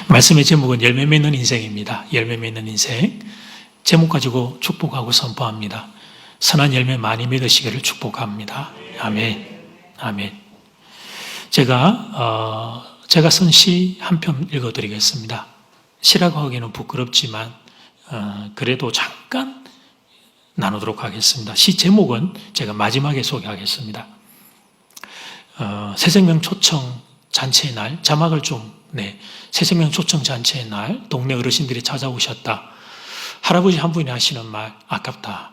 말씀의 제목은 열매 맺는 인생입니다. 열매 맺는 인생. 제목 가지고 축복하고 선포합니다. 선한 열매 많이 맺으시기를 축복합니다. 아멘. 아멘. 제가 쓴 시 한 편 읽어드리겠습니다. 시라고 하기는 부끄럽지만 그래도 잠깐 나누도록 하겠습니다. 시 제목은 제가 마지막에 소개하겠습니다. 새생명 초청 잔치의 날, 자막을 새생명 초청 잔치의 날 동네 어르신들이 찾아오셨다. 할아버지 한 분이 하시는 말, 아깝다.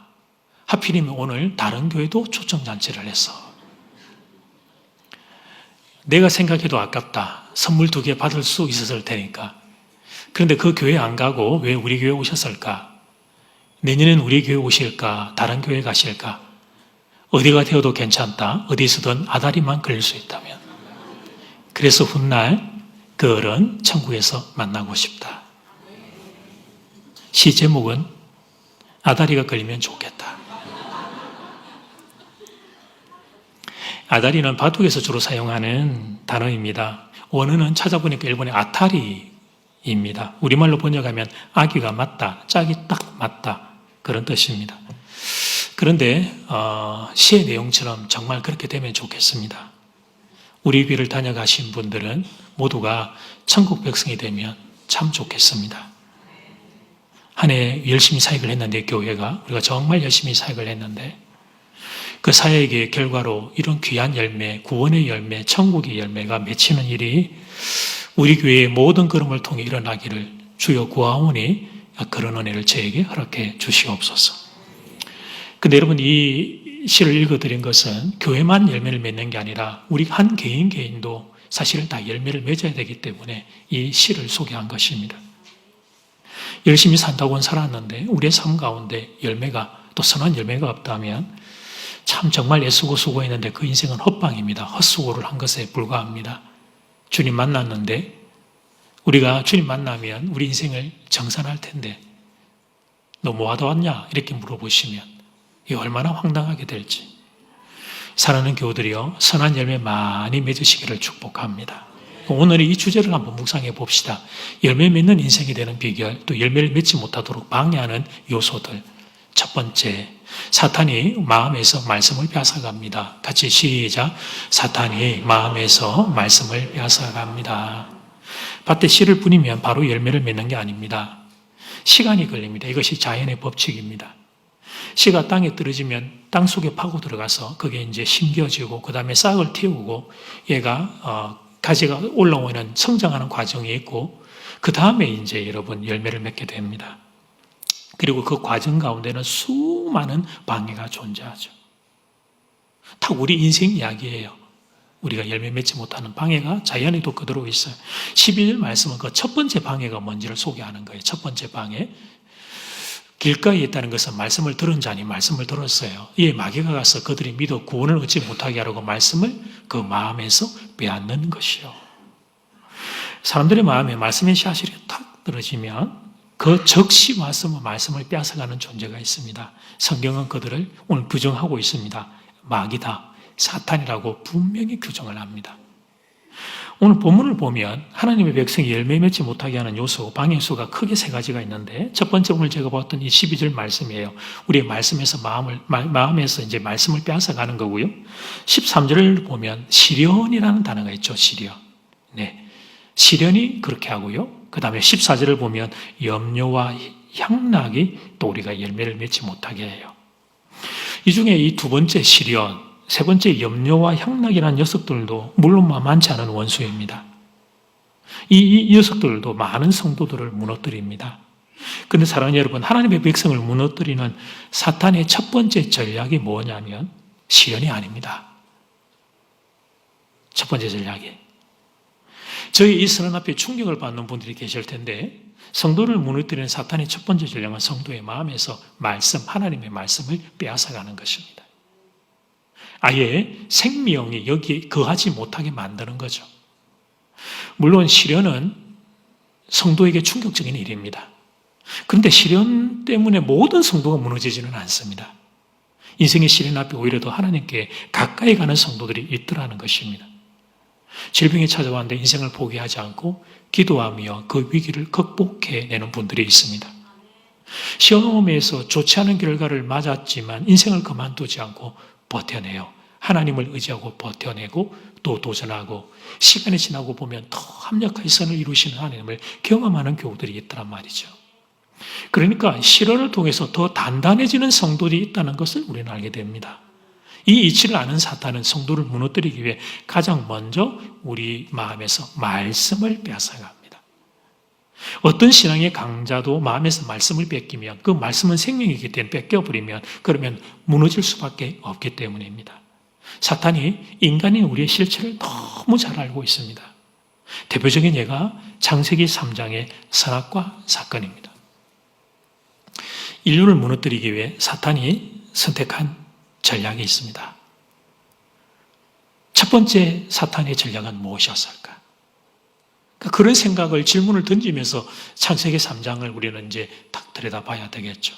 하필이면 오늘 다른 교회도 초청 잔치를 했어. 내가 생각해도 아깝다. 선물 2개 받을 수 있었을 테니까. 그런데 그 교회 안 가고 왜 우리 교회 오셨을까? 내년엔 우리 교회 오실까? 다른 교회 가실까? 어디가 되어도 괜찮다. 어디서든 아다리만 걸릴 수 있다면. 그래서 훗날 그 어른 천국에서 만나고 싶다. 시 제목은 아다리가 걸리면 좋겠다. 아다리는 바둑에서 주로 사용하는 단어입니다. 원어는 찾아보니까 일본의 아타리입니다. 우리말로 번역하면 아기가 맞다, 짝이 딱 맞다 그런 뜻입니다. 그런데 시의 내용처럼 정말 그렇게 되면 좋겠습니다. 우리 교회를 다녀가신 분들은 모두가 천국 백성이 되면 참 좋겠습니다. 한 해 열심히 사역을 했는데 교회가 우리가 정말 열심히 사역을 했는데 그 사역의 결과로 이런 귀한 열매, 구원의 열매, 천국의 열매가 맺히는 일이 우리 교회의 모든 걸음을 통해 일어나기를 주여 구하오니 그런 은혜를 저에게 허락해 주시옵소서. 근데 여러분 이 시를 읽어드린 것은 교회만 열매를 맺는 게 아니라 우리 한 개인도 사실은 다 열매를 맺어야 되기 때문에 이 시를 소개한 것입니다. 열심히 산다고는 살았는데 우리의 삶 가운데 열매가 또 선한 열매가 없다면 참 정말 애쓰고 수고했는데 그 인생은 헛방입니다. 헛수고를 한 것에 불과합니다. 주님 만났는데 우리가 주님 만나면 우리 인생을 정산할 텐데 너 뭐 하다 왔냐? 이렇게 물어보시면 이 얼마나 황당하게 될지. 사랑하는 교우들이여 선한 열매 많이 맺으시기를 축복합니다. 오늘 이 주제를 한번 묵상해 봅시다. 열매 맺는 인생이 되는 비결, 또 열매를 맺지 못하도록 방해하는 요소들. 첫 번째, 사탄이 마음에서 말씀을 빼앗아갑니다. 같이 시작. 사탄이 마음에서 말씀을 빼앗아갑니다. 밭에 씨를 뿌리면 바로 열매를 맺는 게 아닙니다. 시간이 걸립니다. 이것이 자연의 법칙입니다. 씨가 땅에 떨어지면 땅 속에 파고 들어가서 그게 이제 심겨지고 그 다음에 싹을 틔우고 얘가 가지가 올라오는 성장하는 과정이 있고 그 다음에 이제 여러분 열매를 맺게 됩니다. 그리고 그 과정 가운데는 수많은 방해가 존재하죠. 다 우리 인생 이야기예요. 우리가 열매 맺지 못하는 방해가 자연에도 그대로 있어요. 12절 말씀은 그 첫 번째 방해가 뭔지를 소개하는 거예요. 첫 번째 방해. 길가에 있다는 것은 말씀을 들은 자니 말씀을 들었어요. 이에 마귀가 가서 그들이 믿어 구원을 얻지 못하게 하려고 말씀을 그 마음에서 빼앗는 것이요. 사람들의 마음에 말씀의 씨앗이 탁 떨어지면 그 즉시 말씀을 빼앗아가는 존재가 있습니다. 성경은 그들을 오늘 규정하고 있습니다. 마귀다, 사탄이라고 분명히 규정을 합니다. 오늘 본문을 보면 하나님의 백성이 열매 맺지 못하게 하는 요소, 방해수가 크게 3가지가 있는데 첫 번째 오늘 제가 봤던 이 12절 말씀이에요. 우리의 말씀에서 마음에서 이제 말씀을 빼앗아가는 거고요. 13절을 보면 시련이라는 단어가 있죠. 시련. 네. 시련이 그렇게 하고요. 그 다음에 14절을 보면 염려와 향락이 또 우리가 열매를 맺지 못하게 해요. 이 중에 이 2번째 시련, 3번째 염려와 향락이라는 녀석들도 물론 만만치 않은 원수입니다. 이 녀석들도 많은 성도들을 무너뜨립니다. 그런데 사랑하는 여러분, 하나님의 백성을 무너뜨리는 사탄의 첫 번째 전략이 뭐냐면 시련이 아닙니다. 첫 번째 전략이. 저희 이 선언 앞에 충격을 받는 분들이 계실 텐데 성도를 무너뜨리는 사탄의 첫 번째 전략은 성도의 마음에서 하나님의 말씀을 빼앗아가는 것입니다. 아예 생명이 여기에 거하지 못하게 만드는 거죠. 물론 시련은 성도에게 충격적인 일입니다. 그런데 시련 때문에 모든 성도가 무너지지는 않습니다. 인생의 시련 앞에 오히려 더 하나님께 가까이 가는 성도들이 있더라는 것입니다. 질병이 찾아왔는데 인생을 포기하지 않고 기도하며 그 위기를 극복해내는 분들이 있습니다. 시험에서 좋지 않은 결과를 맞았지만 인생을 그만두지 않고 버텨내요. 하나님을 의지하고 버텨내고 또 도전하고 시간이 지나고 보면 더 합력하게 선을 이루시는 하나님을 경험하는 교우들이 있다란 말이죠. 그러니까 시련을 통해서 더 단단해지는 성도들이 있다는 것을 우리는 알게 됩니다. 이 이치를 아는 사탄은 성도를 무너뜨리기 위해 가장 먼저 우리 마음에서 말씀을 빼앗아갑니다. 어떤 신앙의 강자도 마음에서 말씀을 뺏기면 그 말씀은 생명이기 때문에 뺏겨버리면 그러면 무너질 수밖에 없기 때문입니다. 사탄이 인간인 우리의 실체를 너무 잘 알고 있습니다. 대표적인 예가 창세기 3장의 선악과 사건입니다. 인류를 무너뜨리기 위해 사탄이 선택한 전략이 있습니다. 첫 번째 사탄의 전략은 무엇이었을까? 그런 생각을 질문을 던지면서 창세기 3장을 우리는 이제 딱 들여다봐야 되겠죠.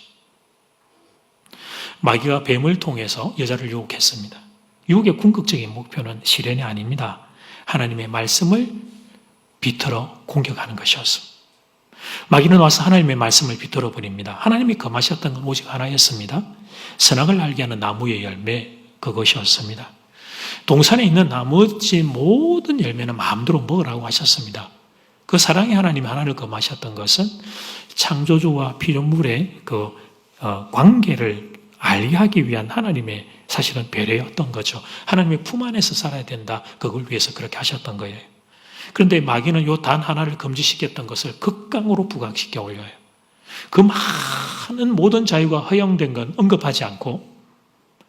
마귀가 뱀을 통해서 여자를 유혹했습니다. 유혹의 궁극적인 목표는 실현이 아닙니다. 하나님의 말씀을 비틀어 공격하는 것이었습니다. 마귀는 와서 하나님의 말씀을 비틀어 버립니다. 하나님이 금하셨던 건 오직 하나였습니다. 선악을 알게 하는 나무의 열매, 그것이었습니다. 동산에 있는 나머지 모든 열매는 마음대로 먹으라고 하셨습니다. 그 사랑의 하나님이 하나를 금하셨던 것은 창조주와 피조물의 관계를 알게 하기 위한 하나님의 사실은 배려였던 거죠. 하나님의 품 안에서 살아야 된다. 그걸 위해서 그렇게 하셨던 거예요. 그런데 마귀는 요 단 하나를 금지시켰던 것을 극강으로 부각시켜 올려요. 그 많은 모든 자유가 허용된 건 언급하지 않고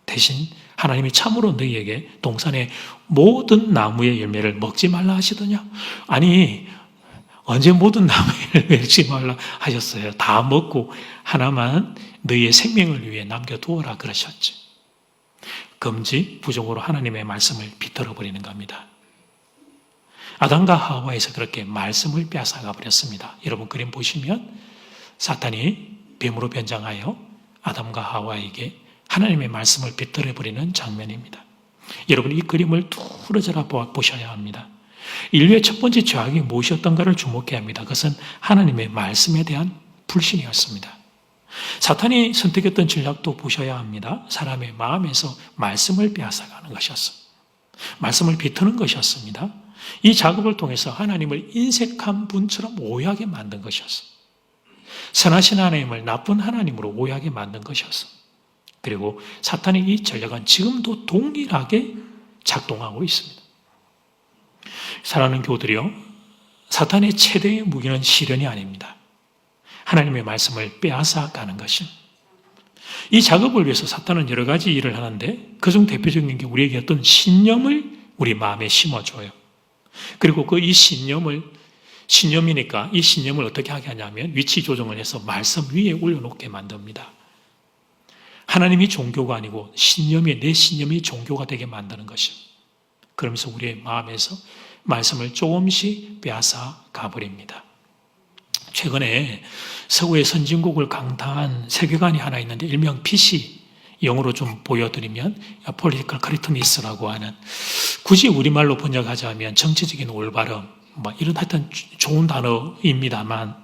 대신 하나님이 참으로 너희에게 동산의 모든 나무의 열매를 먹지 말라 하시더냐? 아니, 언제 모든 나무의 열매를 먹지 말라 하셨어요. 다 먹고 하나만 너희의 생명을 위해 남겨두어라 그러셨지. 금지, 부정으로 하나님의 말씀을 비틀어 버리는 겁니다. 아담과 하와에서 그렇게 말씀을 빼앗아가 버렸습니다. 여러분 그림 보시면 사탄이 뱀으로 변장하여 아담과 하와에게 하나님의 말씀을 비틀어 버리는 장면입니다. 여러분 이 그림을 뚫어져라 보셔야 합니다. 인류의 첫 번째 죄악이 무엇이었던가를 주목해야 합니다. 그것은 하나님의 말씀에 대한 불신이었습니다. 사탄이 선택했던 전략도 보셔야 합니다. 사람의 마음에서 말씀을 빼앗아가는 것이었습니다. 말씀을 비트는 것이었습니다. 이 작업을 통해서 하나님을 인색한 분처럼 오해하게 만든 것이었습니다. 선하신 하나님을 나쁜 하나님으로 오해하게 만든 것이었습니다. 그리고 사탄의 이 전략은 지금도 동일하게 작동하고 있습니다. 사랑하는 교우들이요, 사탄의 최대의 무기는 시련이 아닙니다. 하나님의 말씀을 빼앗아 가는 것입니다. 이 작업을 위해서 사탄은 여러 가지 일을 하는데 그중 대표적인 게 우리에게 어떤 신념을 우리 마음에 심어줘요. 그리고 이 신념이니까 이 신념을 어떻게 하게 하냐면 위치 조정을 해서 말씀 위에 올려놓게 만듭니다. 하나님이 종교가 아니고 내 신념이 종교가 되게 만드는 것입니다. 그러면서 우리의 마음에서 말씀을 조금씩 빼앗아 가버립니다. 최근에 서구의 선진국을 강타한 세계관이 하나 있는데 일명 PC, 영어로 좀 보여드리면 Political Correctness라고 하는, 굳이 우리말로 번역하자면 정치적인 올바름, 이런 하여튼 좋은 단어입니다만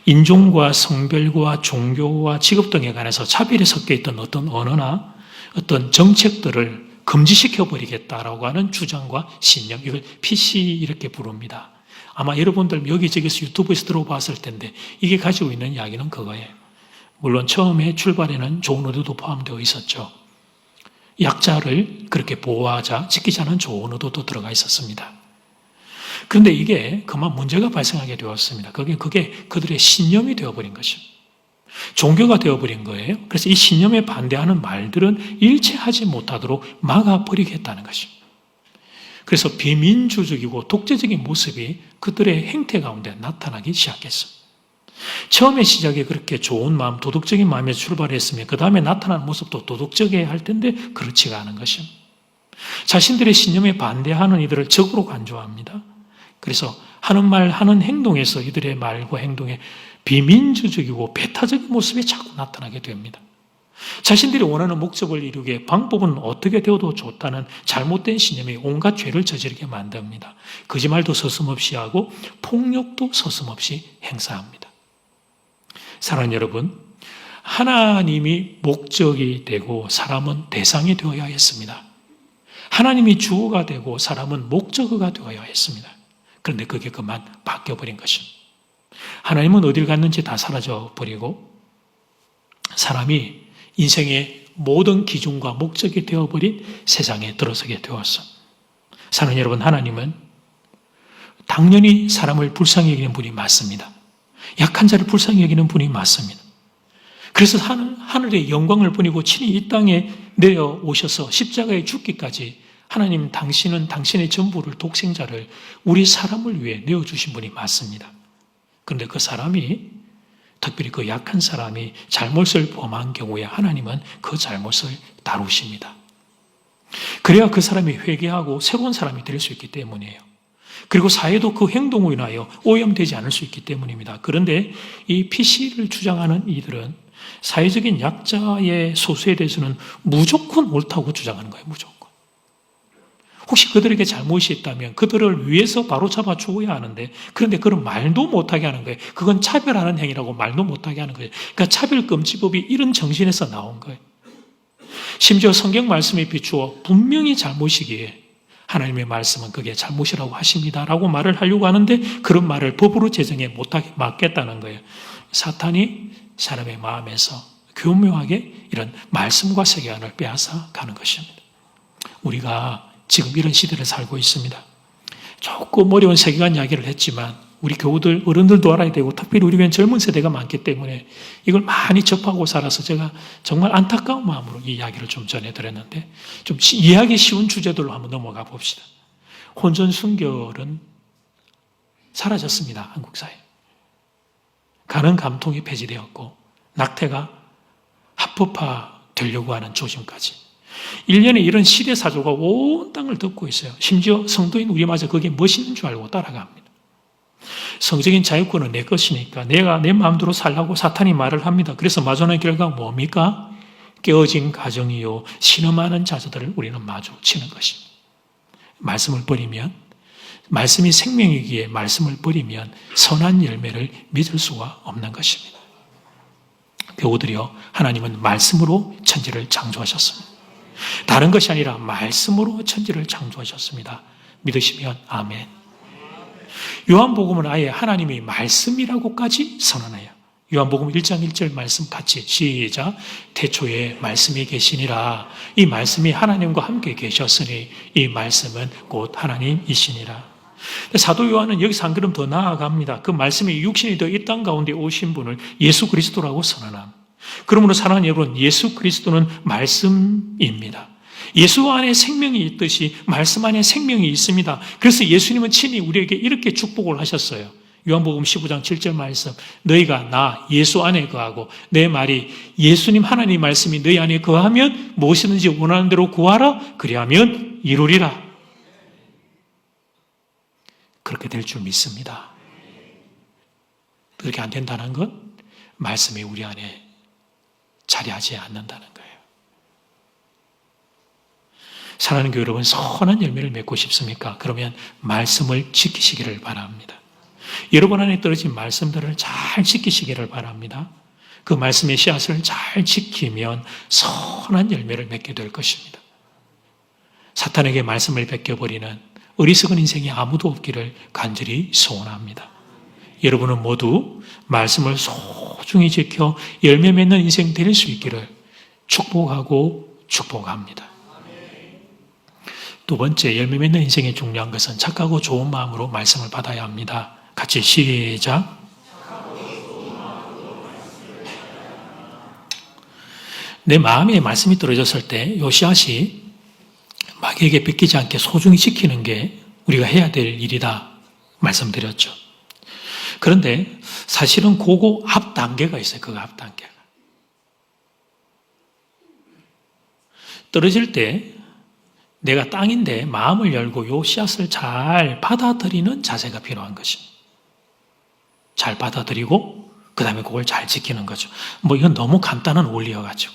인종과 성별과 종교와 직업 등에 관해서 차별이 섞여 있던 어떤 언어나 어떤 정책들을 금지시켜버리겠다라고 하는 주장과 신념, 이걸 PC 이렇게 부릅니다. 아마 여러분들 여기저기서 유튜브에서 들어봤을 텐데 이게 가지고 있는 이야기는 그거예요. 물론 처음에 출발에는 좋은 의도도 포함되어 있었죠. 약자를 그렇게 보호하자, 지키자는 좋은 의도도 들어가 있었습니다. 그런데 이게 그만 문제가 발생하게 되었습니다. 그게 그들의 신념이 되어버린 것입니다. 종교가 되어버린 거예요. 그래서 이 신념에 반대하는 말들은 일체하지 못하도록 막아버리겠다는 것입니다. 그래서 비민주적이고 독재적인 모습이 그들의 행태 가운데 나타나기 시작했습니다. 처음에 시작이 그렇게 좋은 마음, 도덕적인 마음에서 출발했으면 그 다음에 나타나는 모습도 도덕적이어야 할 텐데 그렇지가 않은 것입니다. 자신들의 신념에 반대하는 이들을 적으로 간주합니다. 그래서 하는 말, 하는 행동에서 이들의 말과 행동에 비민주적이고 배타적인 모습이 자꾸 나타나게 됩니다. 자신들이 원하는 목적을 이루게 방법은 어떻게 되어도 좋다는 잘못된 신념이 온갖 죄를 저지르게 만듭니다. 거짓말도 서슴없이 하고 폭력도 서슴없이 행사합니다. 사랑하는 여러분, 하나님이 목적이 되고 사람은 대상이 되어야 했습니다. 하나님이 주어가 되고 사람은 목적어가 되어야 했습니다. 그런데 그게 그만 바뀌어버린 것입니다. 하나님은 어딜 갔는지 다 사라져버리고 사람이 인생의 모든 기준과 목적이 되어버린 세상에 들어서게 되었어. 사랑하는 여러분, 하나님은 당연히 사람을 불쌍히 여기는 분이 맞습니다. 약한 자를 불쌍히 여기는 분이 맞습니다. 그래서 하늘의 영광을 보내고 친히 이 땅에 내려오셔서 십자가에 죽기까지 하나님 당신은 당신의 전부를 독생자를 우리 사람을 위해 내어주신 분이 맞습니다. 그런데 그 사람이 특별히 그 약한 사람이 잘못을 범한 경우에 하나님은 그 잘못을 다루십니다. 그래야 그 사람이 회개하고 새로운 사람이 될 수 있기 때문이에요. 그리고 사회도 그 행동으로 인하여 오염되지 않을 수 있기 때문입니다. 그런데 이 PC를 주장하는 이들은 사회적인 약자의 소수에 대해서는 무조건 옳다고 주장하는 거예요. 무조건. 혹시 그들에게 잘못이 있다면 그들을 위해서 바로잡아 주어야 하는데 그런데 그런 말도 못하게 하는 거예요. 그건 차별하는 행위라고 말도 못하게 하는 거예요. 그러니까 차별금지법이 이런 정신에서 나온 거예요. 심지어 성경 말씀에 비추어 분명히 잘못이기에 하나님의 말씀은 그게 잘못이라고 하십니다라고 말을 하려고 하는데 그런 말을 법으로 제정해 못하게 막겠다는 거예요. 사탄이 사람의 마음에서 교묘하게 이런 말씀과 세계관을 빼앗아 가는 것입니다. 우리가 지금 이런 시대를 살고 있습니다. 조금 어려운 세계관 이야기를 했지만 우리 교우들, 어른들도 알아야 되고 특별히 우리 교회는 젊은 세대가 많기 때문에 이걸 많이 접하고 살아서 제가 정말 안타까운 마음으로 이 이야기를 좀 전해드렸는데 좀 이해하기 쉬운 주제들로 한번 넘어가 봅시다. 혼전 순결은 사라졌습니다. 한국 사회. 가는 감통이 폐지되었고 낙태가 합법화 되려고 하는 조짐까지 1년에 이런 시대사조가 온 땅을 덮고 있어요. 심지어 성도인 우리마저 그게 멋있는 줄 알고 따라갑니다. 성적인 자유권은 내 것이니까 내가 내 마음대로 살라고 사탄이 말을 합니다. 그래서 마주하는 결과가 뭡니까? 깨어진 가정이요 신음하는 자녀들을 우리는 마주치는 것입니다. 말씀을 버리면 말씀이 생명이기에 말씀을 버리면 선한 열매를 맺을 수가 없는 것입니다. 교우들이여, 하나님은 말씀으로 천지를 창조하셨습니다. 다른 것이 아니라 말씀으로 천지를 창조하셨습니다. 믿으시면 아멘. 요한복음은 아예 하나님이 말씀이라고까지 선언해요. 요한복음 1장 1절 말씀 같이 시작. 태초에 말씀이 계시니라. 이 말씀이 하나님과 함께 계셨으니 이 말씀은 곧 하나님이시니라. 사도 요한은 여기서 한 걸음 더 나아갑니다. 그 말씀이 육신이 되어 이 땅 가운데 오신 분을 예수 그리스도라고 선언합니다. 그러므로 사랑하는 여러분, 예수 그리스도는 말씀입니다. 예수 안에 생명이 있듯이 말씀 안에 생명이 있습니다. 그래서 예수님은 친히 우리에게 이렇게 축복을 하셨어요. 요한복음 15장 7절 말씀, 너희가 나 예수 안에 거하고 내 말이 예수님 하나님 말씀이 너희 안에 거하면 무엇이든지 원하는 대로 구하라. 그리하면 이루리라. 그렇게 될 줄 믿습니다. 그렇게 안 된다는 건 말씀이 우리 안에 자리하지 않는다는 거예요. 사랑하는 교회 여러분, 선한 열매를 맺고 싶습니까? 그러면 말씀을 지키시기를 바랍니다. 여러분 안에 떨어진 말씀들을 잘 지키시기를 바랍니다. 그 말씀의 씨앗을 잘 지키면 선한 열매를 맺게 될 것입니다. 사탄에게 말씀을 뺏겨버리는 어리석은 인생이 아무도 없기를 간절히 소원합니다. 여러분은 모두 말씀을 소중히 지켜 열매 맺는 인생 될 수 있기를 축복하고 축복합니다. 두 번째, 열매 맺는 인생의 중요한 것은 착하고 좋은 마음으로 말씀을 받아야 합니다. 같이 시작. 내 마음에 말씀이 떨어졌을 때 요 씨앗이 마귀에게 뺏기지 않게 소중히 지키는 게 우리가 해야 될 일이다 말씀드렸죠. 그런데 사실은 그거 앞 단계가 있어요. 그 앞 단계가. 떨어질 때 내가 땅인데 마음을 열고 요 씨앗을 잘 받아들이는 자세가 필요한 것입니다. 잘 받아들이고 그 다음에 그걸 잘 지키는 거죠. 뭐 이건 너무 간단한 원리여가지고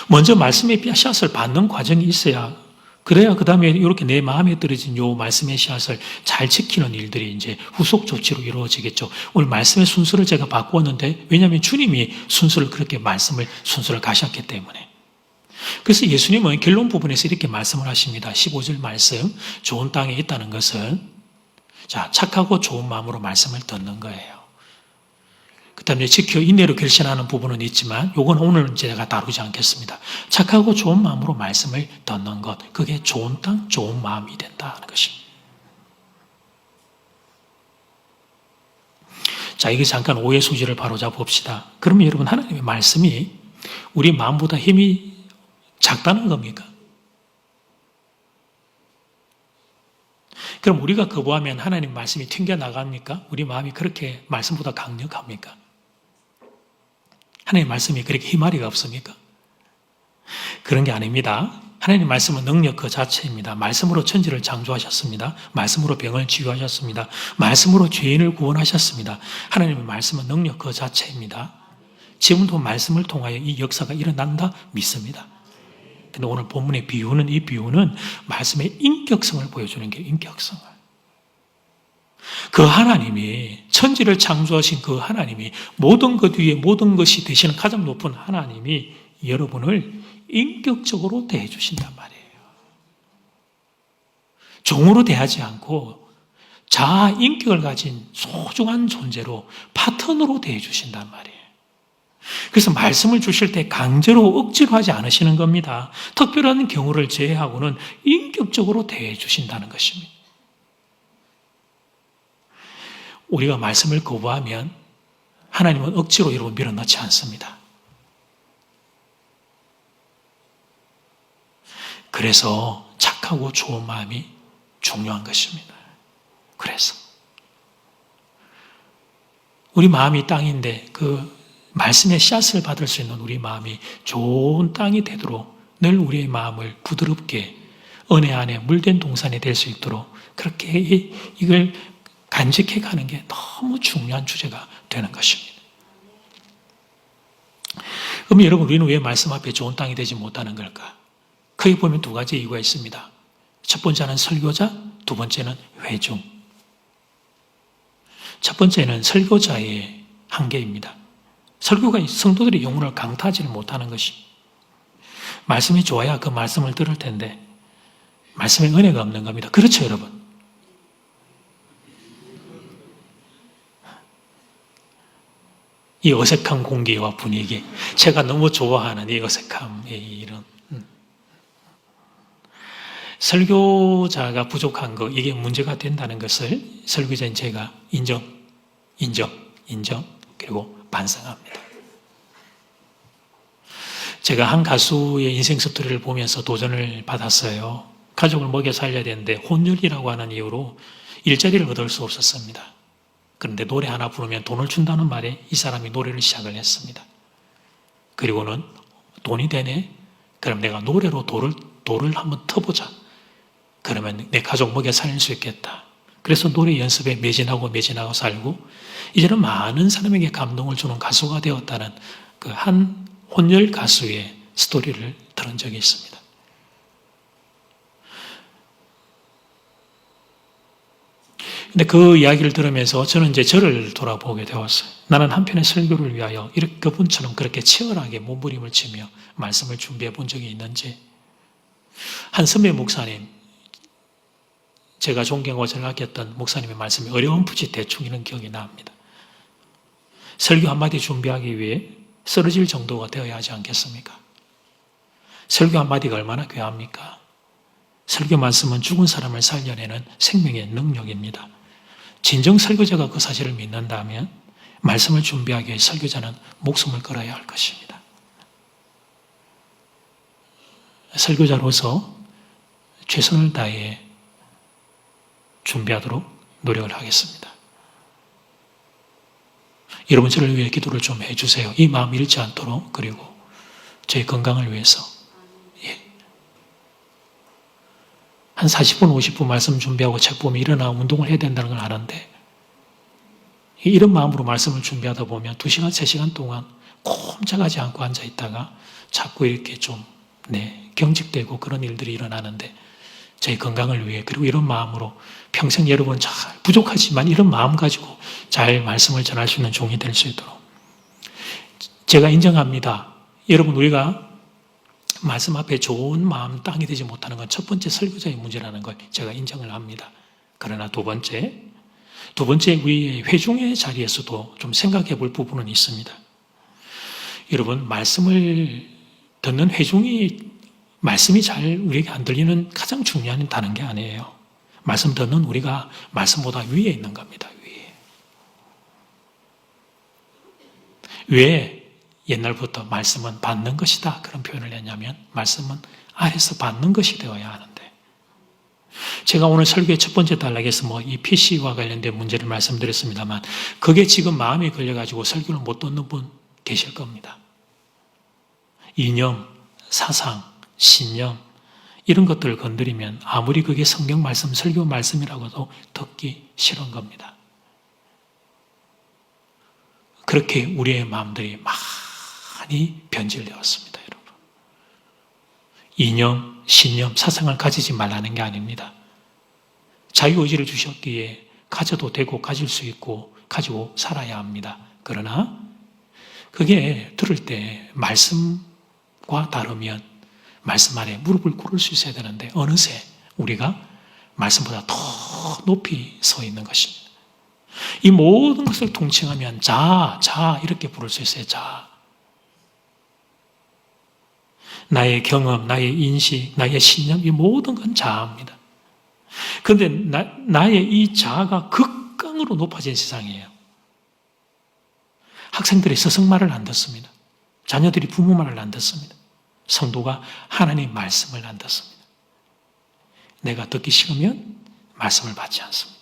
먼저 말씀의 씨앗을 받는 과정이 있어야, 그래야 그 다음에 이렇게 내 마음에 떨어진 요 말씀의 씨앗을 잘 지키는 일들이 이제 후속 조치로 이루어지겠죠. 오늘 말씀의 순서를 제가 바꾸었는데, 왜냐하면 주님이 순서를 그렇게 순서를 가셨기 때문에. 그래서 예수님은 결론 부분에서 이렇게 말씀을 하십니다. 15절 말씀, 좋은 땅에 있다는 것은, 자, 착하고 좋은 마음으로 말씀을 듣는 거예요. 그 다음에 지켜 인내로 결신하는 부분은 있지만 이건 오늘 제가 다루지 않겠습니다. 착하고 좋은 마음으로 말씀을 듣는 것, 그게 좋은 땅, 좋은 마음이 된다는 것입니다. 자, 이게 잠깐 오해 소지를 바로잡아 봅시다. 그러면 여러분, 하나님의 말씀이 우리 마음보다 힘이 작다는 겁니까? 그럼 우리가 거부하면 하나님 말씀이 튕겨나갑니까? 우리 마음이 그렇게 말씀보다 강력합니까? 하나님 말씀이 그렇게 힘아리가 없습니까? 그런 게 아닙니다. 하나님 말씀은 능력 그 자체입니다. 말씀으로 천지를 창조하셨습니다. 말씀으로 병을 치유하셨습니다. 말씀으로 죄인을 구원하셨습니다. 하나님의 말씀은 능력 그 자체입니다. 지금도 말씀을 통하여 이 역사가 일어난다 믿습니다. 근데 오늘 본문의 비유는, 이 비유는 말씀의 인격성을 보여주는 게 인격성을. 그 하나님이, 천지를 창조하신 그 하나님이, 모든 것 위에 모든 것이 되시는 가장 높은 하나님이 여러분을 인격적으로 대해 주신단 말이에요. 종으로 대하지 않고 자아 인격을 가진 소중한 존재로, 파트너로 대해 주신단 말이에요. 그래서 말씀을 주실 때 강제로 억지로 하지 않으시는 겁니다. 특별한 경우를 제외하고는 인격적으로 대해 주신다는 것입니다. 우리가 말씀을 거부하면 하나님은 억지로 여러분 밀어넣지 않습니다. 그래서 착하고 좋은 마음이 중요한 것입니다. 그래서 우리 마음이 땅인데 그 말씀의 씨앗을 받을 수 있는 우리 마음이 좋은 땅이 되도록 늘 우리의 마음을 부드럽게 은혜 안에 물된 동산이 될 수 있도록 그렇게 이걸 간직해 가는 게 너무 중요한 주제가 되는 것입니다. 그럼 여러분, 우리는 왜 말씀 앞에 좋은 땅이 되지 못하는 걸까? 크게 보면 두 가지 이유가 있습니다. 첫 번째는 설교자, 두 번째는 회중. 첫 번째는 설교자의 한계입니다. 설교가 성도들의 영혼을 강타하지를 못하는 것이, 말씀이 좋아야 그 말씀을 들을 텐데 말씀에 은혜가 없는 겁니다. 그렇죠, 여러분? 이 어색한 공기와 분위기, 제가 너무 좋아하는 이 어색함의 이런 설교자가 부족한 거, 이게 문제가 된다는 것을 설교자인 제가 인정, 그리고 반성합니다. 제가 한 가수의 인생 스토리를 보면서 도전을 받았어요. 가족을 먹여 살려야 되는데 혼혈이라고 하는 이유로 일자리를 얻을 수 없었습니다. 그런데 노래 하나 부르면 돈을 준다는 말에 이 사람이 노래를 시작을 했습니다. 그리고는 돈이 되네? 그럼 내가 노래로 돌을 한번 터보자. 그러면 내 가족 먹여 살릴 수 있겠다. 그래서 노래 연습에 매진하고 살고 이제는 많은 사람에게 감동을 주는 가수가 되었다는 그 한 혼혈 가수의 스토리를 들은 적이 있습니다. 근데 그 이야기를 들으면서 저는 이제 저를 돌아보게 되었어요. 나는 한편의 설교를 위하여 이렇게 그분처럼 그렇게 치열하게 몸부림을 치며 말씀을 준비해 본 적이 있는지. 한 선배 목사님, 제가 존경하고 전락했던 목사님의 말씀이 어려움풋이 대충 이런 기억이 납니다. 설교 한마디 준비하기 위해 쓰러질 정도가 되어야 하지 않겠습니까? 설교 한마디가 얼마나 귀합니까? 설교 말씀은 죽은 사람을 살려내는 생명의 능력입니다. 진정 설교자가 그 사실을 믿는다면 말씀을 준비하기 위해 설교자는 목숨을 걸어야 할 것입니다. 설교자로서 최선을 다해 준비하도록 노력을 하겠습니다. 여러분, 저를 위해 기도를 좀 해주세요. 이 마음 잃지 않도록, 그리고 저희 건강을 위해서. 한 40분, 50분 말씀 준비하고 책 보면 일어나 운동을 해야 된다는 걸 아는데, 이런 마음으로 말씀을 준비하다 보면 2시간, 3시간 동안 꼼짝하지 않고 앉아있다가 자꾸 이렇게 좀 경직되고 그런 일들이 일어나는데 저희 건강을 위해 그리고 이런 마음으로 평생 여러분 잘 부족하지만 이런 마음 가지고 잘 말씀을 전할 수 있는 종이 될 수 있도록 제가 인정합니다. 여러분 우리가 말씀 앞에 좋은 마음 땅이 되지 못하는 건 첫 번째 설교자의 문제라는 걸 제가 인정을 합니다. 그러나 두 번째 우리의 회중의 자리에서도 좀 생각해 볼 부분은 있습니다. 여러분 말씀을 듣는 회중이 말씀이 잘 우리에게 안 들리는 가장 중요한 다른 게 아니에요. 말씀 듣는 우리가 말씀보다 위에 있는 겁니다. 위에. 왜 옛날부터 말씀은 받는 것이다 그런 표현을 했냐면 말씀은 아래서 받는 것이 되어야 하는데 제가 오늘 설교의 첫 번째 단락에서 이 PC와 관련된 문제를 말씀드렸습니다만 그게 지금 마음에 걸려가지고 설교를 못 듣는 분 계실 겁니다. 이념, 사상, 신념 이런 것들을 건드리면 아무리 그게 성경 말씀, 설교 말씀이라고도 듣기 싫은 겁니다. 그렇게 우리의 마음들이 많이 변질되었습니다, 여러분. 이념, 신념, 사상을 가지지 말라는 게 아닙니다. 자유의지를 주셨기에 가져도 되고 가질 수 있고 가지고 살아야 합니다. 그러나 그게 들을 때 말씀과 다르면 말씀 아래 무릎을 꿇을 수 있어야 되는데 어느새 우리가 말씀보다 더 높이 서 있는 것입니다. 이 모든 것을 통칭하면 자 이렇게 부를 수 있어요. 자. 나의 경험, 나의 인식, 나의 신념 이 모든 건 자아입니다. 그런데 나의 이 자아가 극강으로 높아진 세상이에요. 학생들이 스승 말을 안 듣습니다. 자녀들이 부모 말을 안 듣습니다. 성도가 하나님 말씀을 안 듣습니다. 내가 듣기 싫으면 말씀을 받지 않습니다.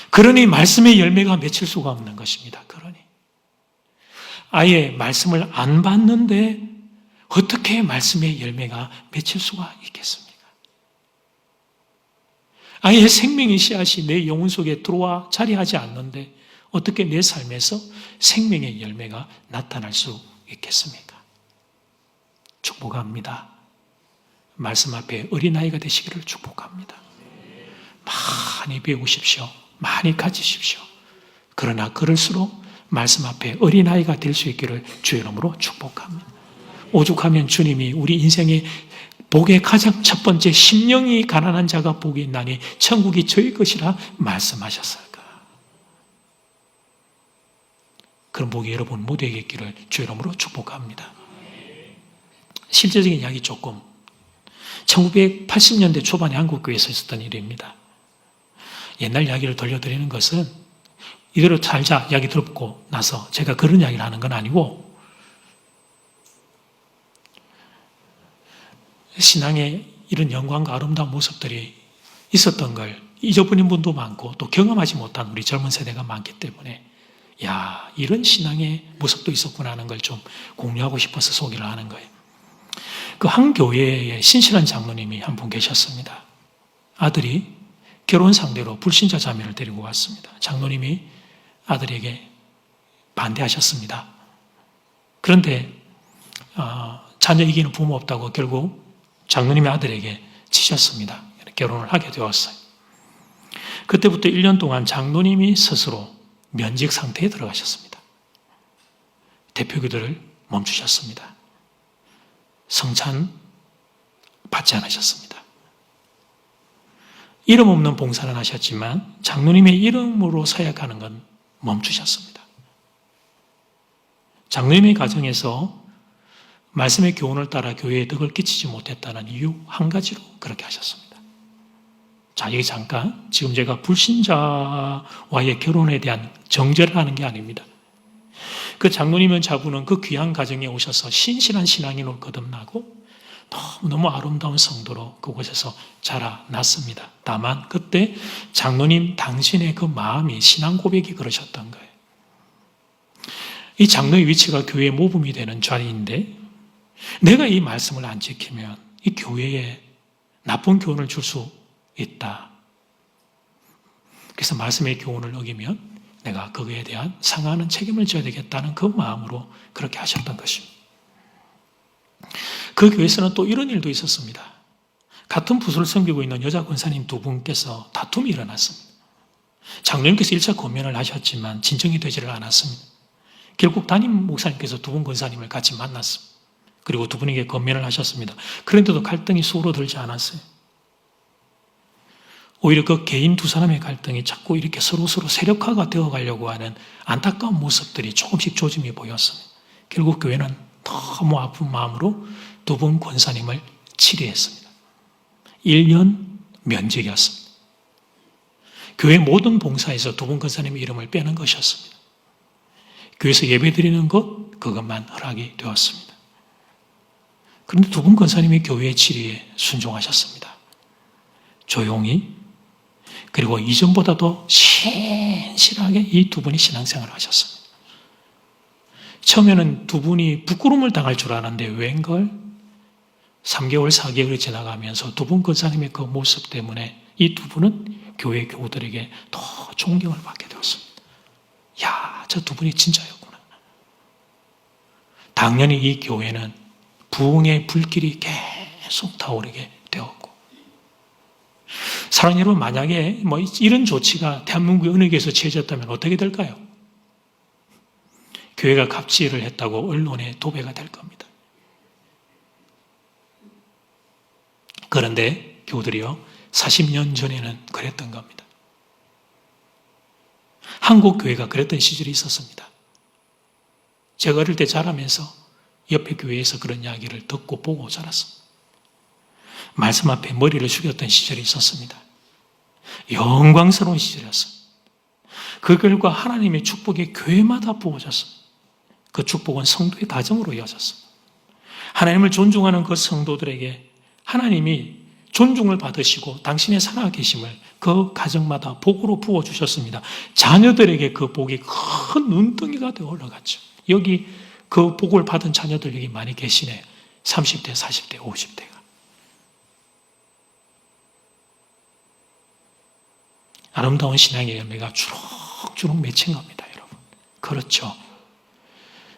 그러니 말씀의 열매가 맺힐 수가 없는 것입니다. 그러니 아예 말씀을 안 받는데 어떻게 말씀의 열매가 맺힐 수가 있겠습니까? 아예 생명의 씨앗이 내 영혼 속에 들어와 자리하지 않는데 어떻게 내 삶에서 생명의 열매가 나타날 수 있겠습니까? 축복합니다. 말씀 앞에 어린아이가 되시기를 축복합니다. 많이 배우십시오. 많이 가지십시오. 그러나 그럴수록 말씀 앞에 어린아이가 될 수 있기를 주의 이름으로 축복합니다. 오죽하면 주님이 우리 인생의 복의 가장 첫 번째 심령이 가난한 자가 복이 있나니 천국이 저희 것이라 말씀하셨을까. 그런 복이 여러분 모두에게 있기를 주의 이름으로 축복합니다. 실제적인 이야기 조금 1980년대 초반에 한국교회에서 있었던 일입니다. 옛날 이야기를 들려드리는 것은 이대로 살자 이야기 듣고 나서 제가 그런 이야기를 하는 건 아니고 신앙의 이런 영광과 아름다운 모습들이 있었던 걸 잊어버린 분도 많고 또 경험하지 못한 우리 젊은 세대가 많기 때문에 이런 신앙의 모습도 있었구나 하는 걸 좀 공유하고 싶어서 소개를 하는 거예요. 그 한 교회에 신실한 장로님이 한 분 계셨습니다. 아들이 결혼 상대로 불신자 자매를 데리고 왔습니다. 장로님이 아들에게 반대하셨습니다. 그런데 자녀 이기는 부모 없다고 결국 장로님의 아들에게 치셨습니다. 결혼을 하게 되었어요. 그때부터 1년 동안 장로님이 스스로 면직 상태에 들어가셨습니다. 대표기도를 멈추셨습니다. 성찬 받지 않으셨습니다. 이름 없는 봉사는 하셨지만 장로님의 이름으로 서약하는 건 멈추셨습니다. 장로님의 가정에서 말씀의 교훈을 따라 교회에 덕을 끼치지 못했다는 이유 한 가지로 그렇게 하셨습니다. 자, 여기 잠깐 지금 제가 불신자와의 결혼에 대한 정죄를 하는 게 아닙니다. 그 장로님은 자부는 그 귀한 가정에 오셔서 신실한 신앙인으로 거듭나고 너무 아름다운 성도로 그곳에서 자라났습니다. 다만 그때 장로님 당신의 그 마음이 신앙 고백이 그러셨던 거예요. 이 장로의 위치가 교회의 모범이 되는 자리인데 내가 이 말씀을 안 지키면 이 교회에 나쁜 교훈을 줄 수 있다. 그래서 말씀의 교훈을 어기면 내가 그거에 대한 상하는 책임을 져야 되겠다는 그 마음으로 그렇게 하셨던 것입니다. 그 교회에서는 또 이런 일도 있었습니다. 같은 부서를 섬기고 있는 여자 권사님 두 분께서 다툼이 일어났습니다. 장로님께서 1차 권면을 하셨지만 진정이 되지를 않았습니다. 결국 담임 목사님께서 두 분 권사님을 같이 만났습니다. 그리고 두 분에게 권면을 하셨습니다. 그런데도 갈등이 수그러들지 않았어요. 오히려 그 개인 두 사람의 갈등이 자꾸 이렇게 서로 세력화가 되어 가려고 하는 안타까운 모습들이 조금씩 조짐이 보였습니다. 결국 교회는 너무 아픈 마음으로 두 분 권사님을 치리했습니다. 1년 면직이었습니다. 교회 모든 봉사에서 두 분 권사님의 이름을 빼는 것이었습니다. 교회에서 예배드리는 것, 그것만 허락이 되었습니다. 그런데 두 분 권사님이 교회의 치리에 순종하셨습니다. 조용히, 그리고 이전보다도 신실하게 이 두 분이 신앙생활을 하셨습니다. 처음에는 두 분이 부끄러움을 당할 줄 알았는데 웬걸 3개월, 4개월이 지나가면서 두 분 권사님의 그 모습 때문에 이 두 분은 교회 교우들에게 더 존경을 받게 되었습니다. 야, 저 두 분이 진짜였구나. 당연히 이 교회는 부흥의 불길이 계속 타오르게 되었고, 사랑하는 여러분, 만약에 이런 조치가 대한민국의 어느 교회에서 취해졌다면 어떻게 될까요? 교회가 갑질을 했다고 언론에 도배가 될 겁니다. 그런데 교우들이요, 40년 전에는 그랬던 겁니다. 한국 교회가 그랬던 시절이 있었습니다. 제가 어릴 때 자라면서 옆에 교회에서 그런 이야기를 듣고 보고 자랐습니다. 말씀 앞에 머리를 숙였던 시절이 있었습니다. 영광스러운 시절이었습니다. 그 결과 하나님의 축복이 교회마다 부어졌습니다. 그 축복은 성도의 가정으로 이어졌습니다. 하나님을 존중하는 그 성도들에게 하나님이 존중을 받으시고 당신의 살아계심을 그 가정마다 복으로 부어주셨습니다. 자녀들에게 그 복이 큰 눈덩이가 되어 올라갔죠. 여기 그 복을 받은 자녀들 여기 많이 계시네요. 30대, 40대, 50대가. 아름다운 신앙의 열매가 주룩주룩 맺힌 겁니다, 여러분. 그렇죠.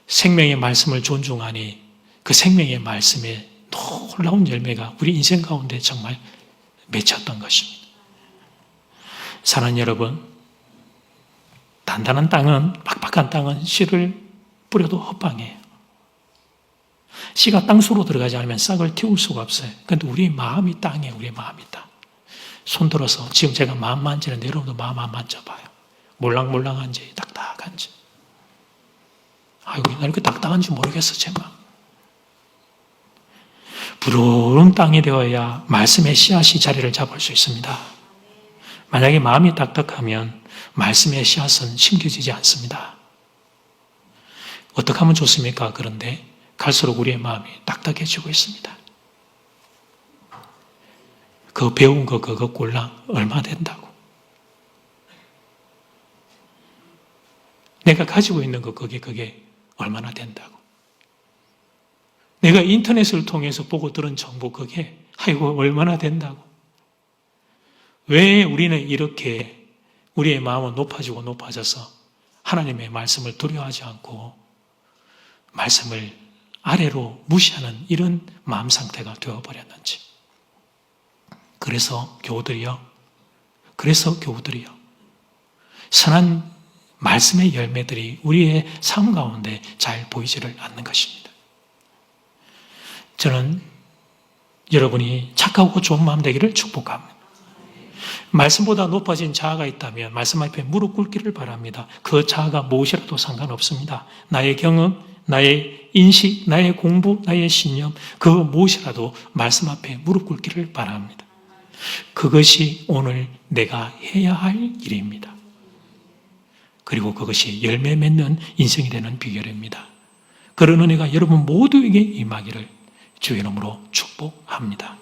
생명의 말씀을 존중하니 그 생명의 말씀에 놀라운 열매가 우리 인생 가운데 정말 맺혔던 것입니다. 사랑하는 여러분, 단단한 땅은, 빡빡한 땅은 씨를 뿌려도 헛방이에요. 씨가 땅속으로 들어가지 않으면 싹을 틔울 수가 없어요. 그런데 우리 마음이 땅이에요. 우리 마음이 땅. 손 들어서 지금 제가 마음 만지는데 여러분도 마음 안 만져봐요. 몰랑몰랑한지 딱딱한지. 아이고, 나 이렇게 딱딱한지 모르겠어, 제 마음. 부드러운 땅이 되어야 말씀의 씨앗이 자리를 잡을 수 있습니다. 만약에 마음이 딱딱하면 말씀의 씨앗은 심겨지지 않습니다. 어떻게 하면 좋습니까? 그런데 갈수록 우리의 마음이 딱딱해지고 있습니다. 그 배운 거 그거 꼴랑 얼마 된다고. 내가 가지고 있는 거 그게 얼마나 된다고. 내가 인터넷을 통해서 보고 들은 정보 그게 아이고 얼마나 된다고. 왜 우리는 이렇게 우리의 마음은 높아지고 높아져서 하나님의 말씀을 두려워하지 않고 말씀을 아래로 무시하는 이런 마음 상태가 되어버렸는지. 그래서 교우들이요. 선한 말씀의 열매들이 우리의 삶 가운데 잘 보이지를 않는 것입니다. 저는 여러분이 착하고 좋은 마음 되기를 축복합니다. 말씀보다 높아진 자아가 있다면 말씀 앞에 무릎 꿇기를 바랍니다. 그 자아가 무엇이라도 상관없습니다. 나의 경험, 나의 인식, 나의 공부, 나의 신념, 그 무엇이라도 말씀 앞에 무릎 꿇기를 바랍니다. 그것이 오늘 내가 해야 할 일입니다. 그리고 그것이 열매 맺는 인생이 되는 비결입니다. 그런 은혜가 여러분 모두에게 임하기를 주의 이름으로 축복합니다.